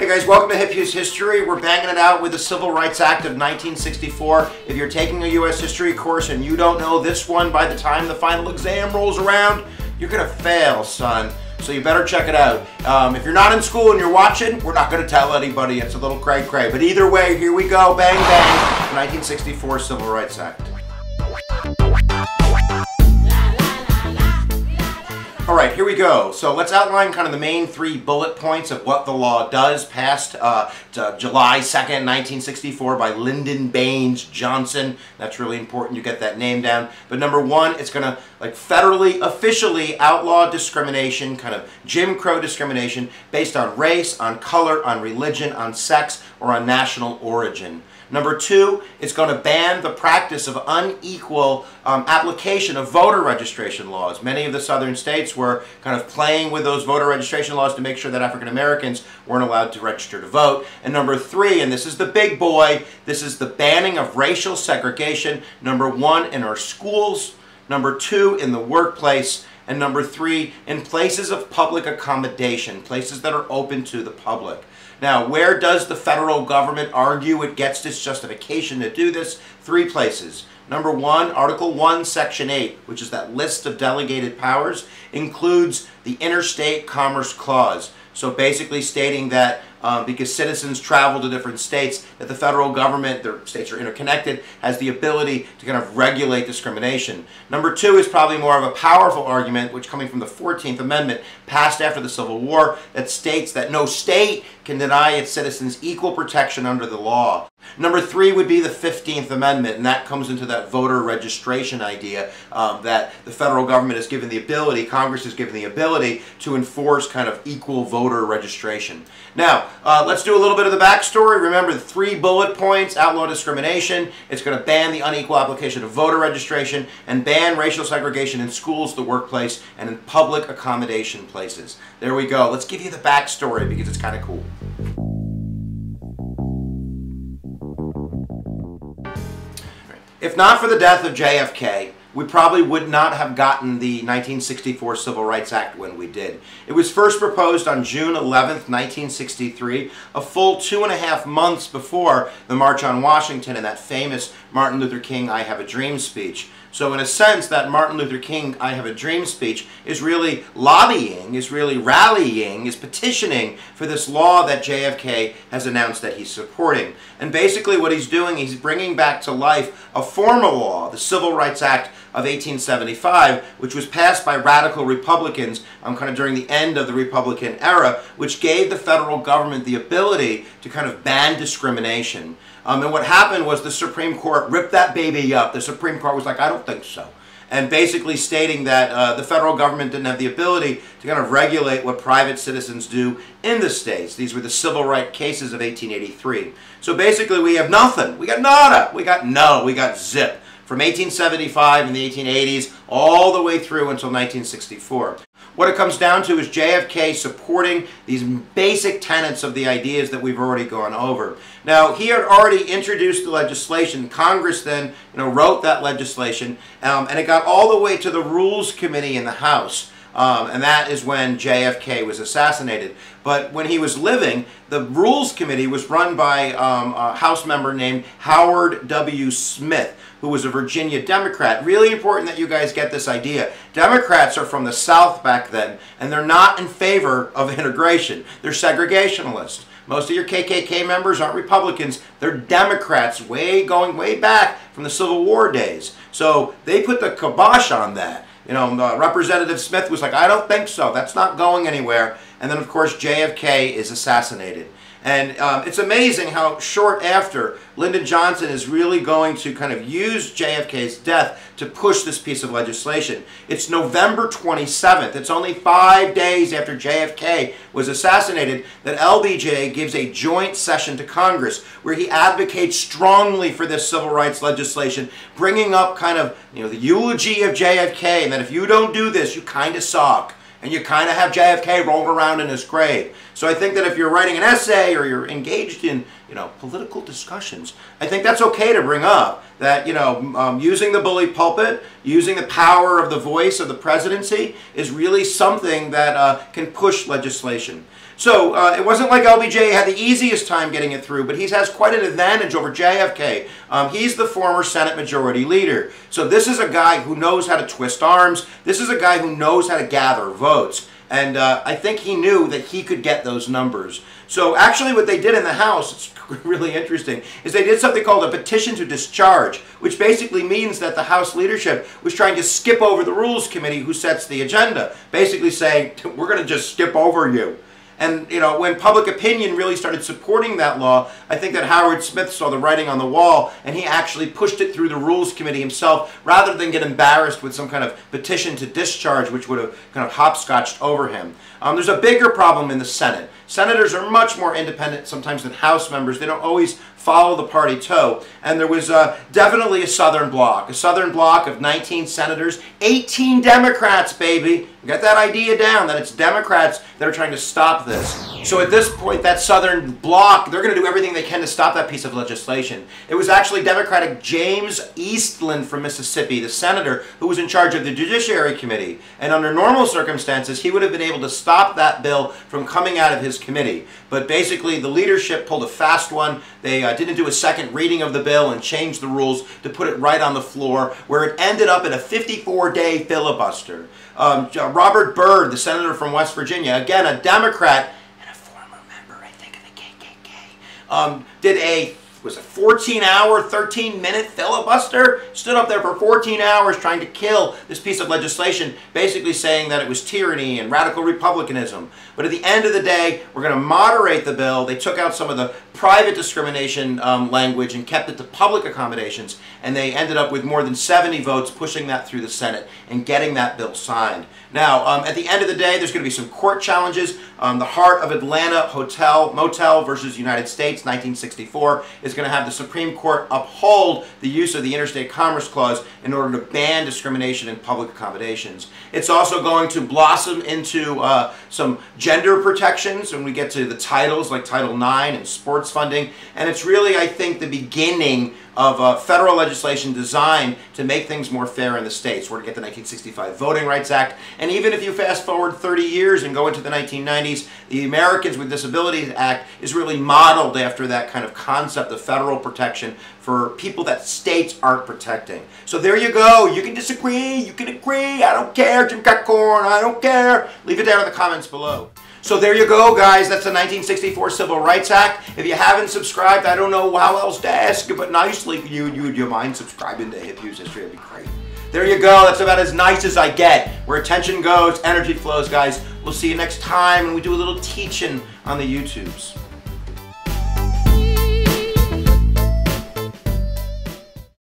Hey guys, welcome to Hip Use History. We're banging it out with the Civil Rights Act of 1964. If you're taking a U.S. history course and you don't know this one by the time the final exam rolls around, you're gonna fail, son. So you better check it out. If you're not in school and you're watching, we're not gonna tell anybody. It's a little cray-cray. But either way, here we go, bang bang, 1964 Civil Rights Act. All right, here we go. So let's outline kind of the main 3 bullet points of what the law does, passed July 2nd, 1964 by Lyndon Baines Johnson. That's really important you get that name down. But number 1, it's gonna federally, officially outlaw discrimination, kind of Jim Crow discrimination based on race, on color, on religion, on sex, or on national origin. Number 2, it's going to ban the practice of unequal application of voter registration laws. Many of the southern states were kind of playing with those voter registration laws to make sure that African Americans weren't allowed to register to vote. And number 3, and this is the big boy, this is the banning of racial segregation. Number 1, in our schools. Number 2, in the workplace. And number 3, in places of public accommodation, places that are open to the public. Now, where does the federal government argue it gets its justification to do this? 3 places. Number 1, Article 1, Section 8, which is that list of delegated powers, includes the Interstate Commerce Clause. So basically stating that because citizens travel to different states, that the federal government, their states are interconnected, has the ability to kind of regulate discrimination. Number 2 is probably more of a powerful argument, which coming from the 14th Amendment, passed after the Civil War, that states that no state can deny its citizens equal protection under the law. Number 3 would be the 15th Amendment, and that comes into that voter registration idea that the federal government is given the ability, Congress is given the ability to enforce kind of equal voter registration. Now, let's do a little bit of the backstory. Remember the 3 bullet points: outlaw discrimination, it's going to ban the unequal application of voter registration, and ban racial segregation in schools, the workplace, and in public accommodation places. There we go. Let's give you the backstory because it's kind of cool. If not for the death of JFK, we probably would not have gotten the 1964 Civil Rights Act when we did. It was first proposed on June 11th, 1963, a full 2.5 months before the March on Washington and that famous Martin Luther King I Have a Dream speech. So in a sense, that Martin Luther King I Have a Dream speech is really lobbying, is really rallying, is petitioning for this law that JFK has announced that he's supporting. And basically what he's doing, he's bringing back to life a former law, the Civil Rights Act of 1875, which was passed by radical Republicans kind of during the end of the Republican era, which gave the federal government the ability to kind of ban discrimination. And what happened was the Supreme Court ripped that baby up. The Supreme Court was like, I don't think so. And basically stating that the federal government didn't have the ability to kind of regulate what private citizens do in the states. These were the civil rights cases of 1883. So basically we have nothing. We got nada. We got no. We got zip. From 1875 in the 1880s all the way through until 1964. What it comes down to is JFK supporting these basic tenets of the ideas that we've already gone over. Now, he had already introduced the legislation. Congress then wrote that legislation, and it got all the way to the Rules Committee in the House. And that is when JFK was assassinated. But when he was living, the Rules Committee was run by a House member named Howard W. Smith, who was a Virginia Democrat. Really important that you guys get this idea. Democrats are from the South back then, and they're not in favor of integration. They're segregationists. Most of your KKK members aren't Republicans. They're Democrats, going way back from the Civil War days. So they put the kibosh on that. Representative Smith was like, I don't think so. That's not going anywhere. And then, of course, JFK is assassinated. And it's amazing how short after, Lyndon Johnson is really going to kind of use JFK's death to push this piece of legislation. It's November 27th. It's only 5 days after JFK was assassinated that LBJ gives a joint session to Congress where he advocates strongly for this civil rights legislation, bringing up kind of the eulogy of JFK, and that if you don't do this, you kind of suck. And you kind of have JFK rolled around in his grave. So I think that if you're writing an essay or you're engaged in political discussions. I think that's okay to bring up, that, using the bully pulpit, using the power of the voice of the presidency is really something that can push legislation. So it wasn't like LBJ had the easiest time getting it through, but he has quite an advantage over JFK. He's the former Senate Majority Leader. So this is a guy who knows how to twist arms. This is a guy who knows how to gather votes. And I think he knew that he could get those numbers. So actually what they did in the House, it's really interesting, is they did something called a petition to discharge, which basically means that the House leadership was trying to skip over the Rules Committee who sets the agenda, basically saying, we're going to just skip over you. And, when public opinion really started supporting that law, I think that Howard Smith saw the writing on the wall, and he actually pushed it through the Rules Committee himself, rather than get embarrassed with some kind of petition to discharge, which would have kind of hopscotched over him. There's a bigger problem in the Senate. Senators are much more independent sometimes than House members. They don't always follow the party toe. And there was definitely a Southern bloc of 19 senators, 18 Democrats, baby. Get that idea down, that it's Democrats that are trying to stop this. So at this point, that Southern bloc, they're going to do everything they can to stop that piece of legislation. It was actually Democratic James Eastland from Mississippi, the senator who was in charge of the Judiciary Committee. And under normal circumstances, he would have been able to stop that bill from coming out of his committee. But basically, the leadership pulled a fast one. They didn't do a second reading of the bill and change the rules to put it right on the floor, where it ended up in a 54-day filibuster. Robert Byrd, the senator from West Virginia, again a Democrat and a former member, I think, of the KKK, did a 14-hour, 13-minute filibuster, stood up there for 14 hours trying to kill this piece of legislation, basically saying that it was tyranny and radical republicanism. But at the end of the day, we're going to moderate the bill. They took out some of the private discrimination language and kept it to public accommodations, and they ended up with more than 70 votes pushing that through the Senate and getting that bill signed. Now, at the end of the day, there's going to be some court challenges. The Heart of Atlanta Motel versus United States, 1964, is going to have the Supreme Court uphold the use of the Interstate Commerce Clause in order to ban discrimination in public accommodations. It's also going to blossom into some gender protections when we get to the titles like Title IX and sports funding. And it's really, I think, the beginning of federal legislation designed to make things more fair in the states. We're going to get the 1965 Voting Rights Act. And even if you fast forward 30 years and go into the 1990s, the Americans with Disabilities Act is really modeled after that kind of concept of federal protection for people that states aren't protecting. So there you go. You can disagree, you can agree. I don't care. Jim Corn, I don't care. Leave it down in the comments below. So there you go, guys. That's the 1964 Civil Rights Act. If you haven't subscribed, I don't know how else to ask you, but nicely, would you mind subscribing to Hip Hughes History? That'd be great. There you go. That's about as nice as I get. Where attention goes, energy flows, guys. We'll see you next time when we do a little teaching on the YouTubes.